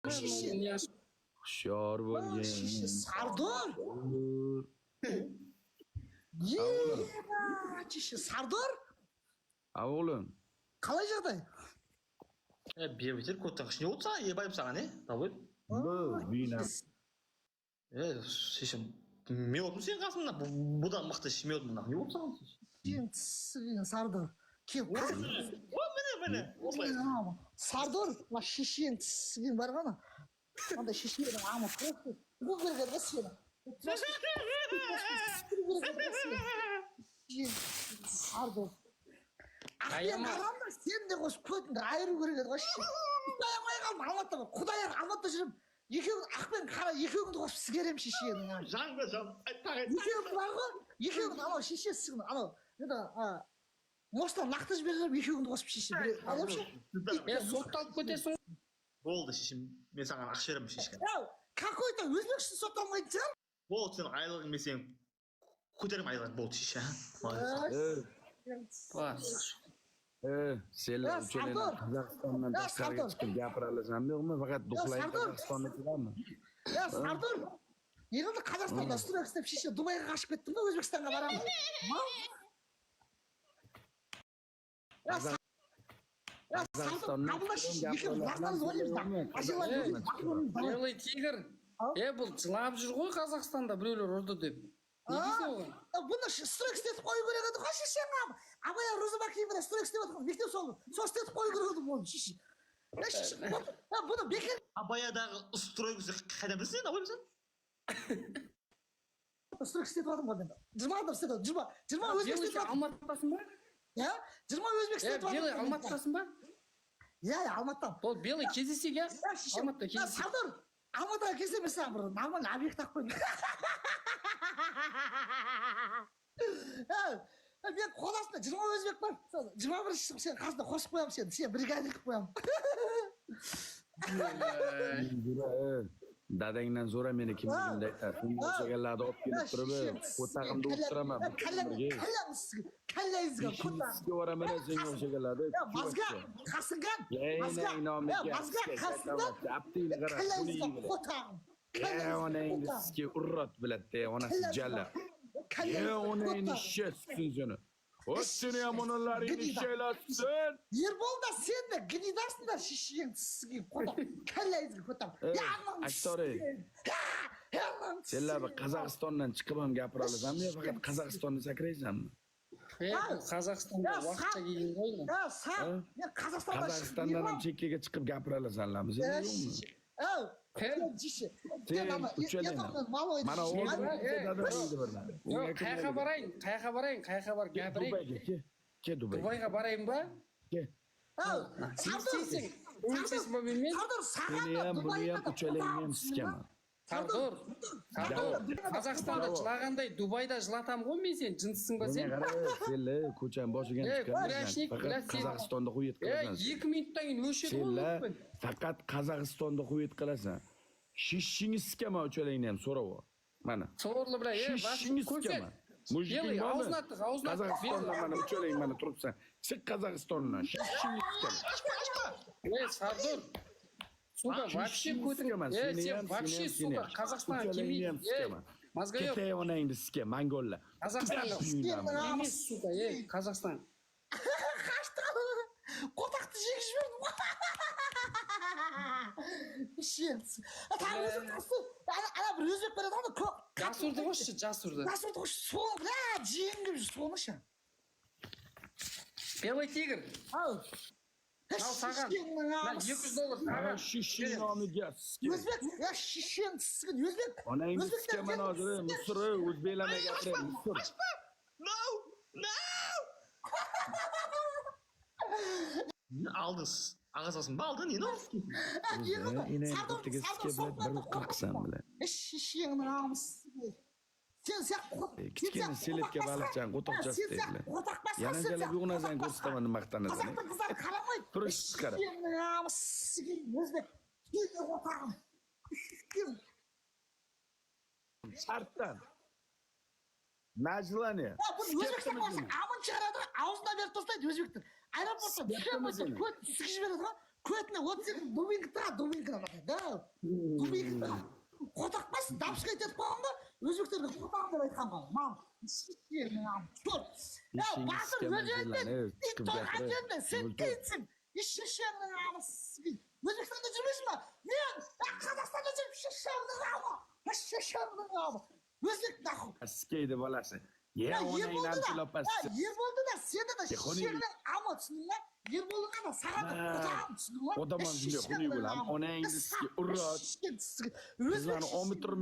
Hushyor bo'lgin. Sardor. Sardor. O'g'lim. Qalay жағдай? Бебетер көттің ішіне отырса, ебайып саған, Давай. Вина. Шешім, мен отырмын сен қасымда, бұдан мықты ішіме отырмын, не болып саған? Сен түсіген Сардор. Кел. Міне, осылай. Сардор, шешен түсіген бар ғана. Анда шешенің амы қырық. Бұл берген де сені. Сардор. Ақпен қарамда сен де қосып көтінді айыру керек еді қойшы. Құдай амай қалым Алматыда бар. Құдай Алматыда жүріп, ақпен қара екеуіңді қосып сігерем шешенің. Жан. Екеуіңді бар ғой, екеуіңді анау шеше сігін, анау, Моштан нақты жіберіп екеуіңді қосып шеше. Сотталып кетесің. Болды шешім, мен саған ақша беремін шешкен. Какой-то өзбекші сотталмайтын шығар? Болды, сен айлығың мен сен көтерем айлығың, болды шеше. Sen Qozog'istondan tashqariga chiqib gapira olasanmi yo'qmi? Faqat duxlayib Qozog'istonni turami? Sardor, neғылды Қазақстанда студент істеп шеше Дубайға қашып кеттің ба, Өзбекстанға барамын? Белый тигр. Бұл жылап жүр ғой Қазақстанда біреулер ұрды деп. Бұны стройк істетіп қою керек еді ғой шешең. Абай Розыбакиевна стройк істеп отқан. Мектеп сол істетіп қою керек еді оны шеше. Бұны бекер. Абаядағы стройкасы қайда білсің, абай білсің? Стройк істетіп жатырмын ғой мен. 20 адам істетіп, 20 өзбек істетіп жатырмын. Алматыдасың ба? 20 өзбек істетіп жатырмын. Белый Алматыдасың ба? Алматыдамын. Ол Белый кездесек, Алматыда кездесек. Сардор, Алматыға келсем мен саған бір нормальный объект тақып қойдым. Мен қоластында 20 өзбек бар. 21 шығып сен қасында қосып қоямын сені. Сен бригадир қылып қоямын. Dadangdan so'ra meni kimligimni aytar. Sen o'shalarni olib kelib turib, o'tag'imda o'tiraman. Kallayingizga ko'tarib yuboraman sen o'shalarni. Mazga qasingan. Mazga qasingan. Aptiyni qarab, kallayingizga ko'tarib. Onangizga urrat biladi, onasi jalla. Onangni shitsin seni. O'tini ham onalaringni shaylatsin. Ербол да сен де гнидарсыңдар шешең тісіге қотап. Kallayingizga ko'tarib. Aktori. Senlar Qozog'istondan chiqib ham gapira olasanmi, faqat Qozog'istonni sakraysanmi? Қазақстанда уақытша келген ғой. Men Qozog'istondan ham chekkaga chiqib gapira olasanlarmi? Sen yo'qmi? Mana Қайқа барайын, гапырайын. Ke Dubayga. Dubayga barayın ba? Ke. Өлсесің ба менмен? Seni ham, buni ham, uchalaringni ham sikama. Sardor, Қазақстанда жылағандай Дубайда жылатам ғой мен сен, жынсың ба сен? Senlar ko'chani boshiga chiqarasan. Faqat Qozog'istonda qo'yib qilasan. 2 minutdan keyin o'shadi ғой. Faqat Qozog'istonda qo'yib qilasan. Shishingni sikama uchalaringni ham so'rab ol. Mana. So'rli bilan, Shishingni sikama. Белый, аузына тық. Qozog'istondan mana uchalaring mana turibsan. Chiq Qozog'istondan. Shishingni sikama. Sardor. Сука, вообще көтіңмен. Сен вообще, сука, Қазақстанға келмейді. Мазга yok. Kete onayını sike, Mongolla. Қазақстанға емес, сука, Қазақстан. Қашты. Қотақты жегіп жібердім. Шенс. Ана бір өзбек бар еді, Жасурды қойшы, жасурды. Жасурды қойшы, соны, жеңіп жүр, соны ша. Белый тигр. Al саған. Мен $200 саған. Şişin namı gelsin. Özbek, şişin sıkın, Özbek. Onayını sikemen hazır, Mısır'ı, Uzbeylerine getirin, Mısır. No! Aldınız. Ağasasın, aldın, ne oldu? Yine gittiği sikebilet bir kırksan bile. Şişin namısı. Kichkina seletga baliqchani qo'toqchasi deydi. Yananjalab yo'g'nasan ko'rsataman maqtanasan. Қазақстан qizlar qaramaydi. Turish chiqarib. O'zbek. Shartdan. Najlani. O'zbekiston bo'lsa, amın chiqaradi, og'zina berib tashlaydi o'zbeklar. Aeroportda ko't sikib jiberaди, ko'tni 30 dubinka turadi, dubinka. Қотақпайсың, дапшық етіп қойған ба? Өзбектерге қотақ деп айтқан ғой. Мам, шештерінің амы, чөр. Батыр өзіңден, тұрған жерінде сен кейтсің. Шешеңнің амы, Өзбекстанда жүрмейсің ба? Мен Қазақстанда жүріп шешеңнің амы. Шешеңнің амы. Өзбек нахуй. Скейді баласы. Ерболды да, сені де шешеңнің амы түсіндің ба? Ерболыңа да саған да қотағым түсіндің ба? Odaman bile kuni gulam. Ona İngilizce urrat. Kızlarını 10 metre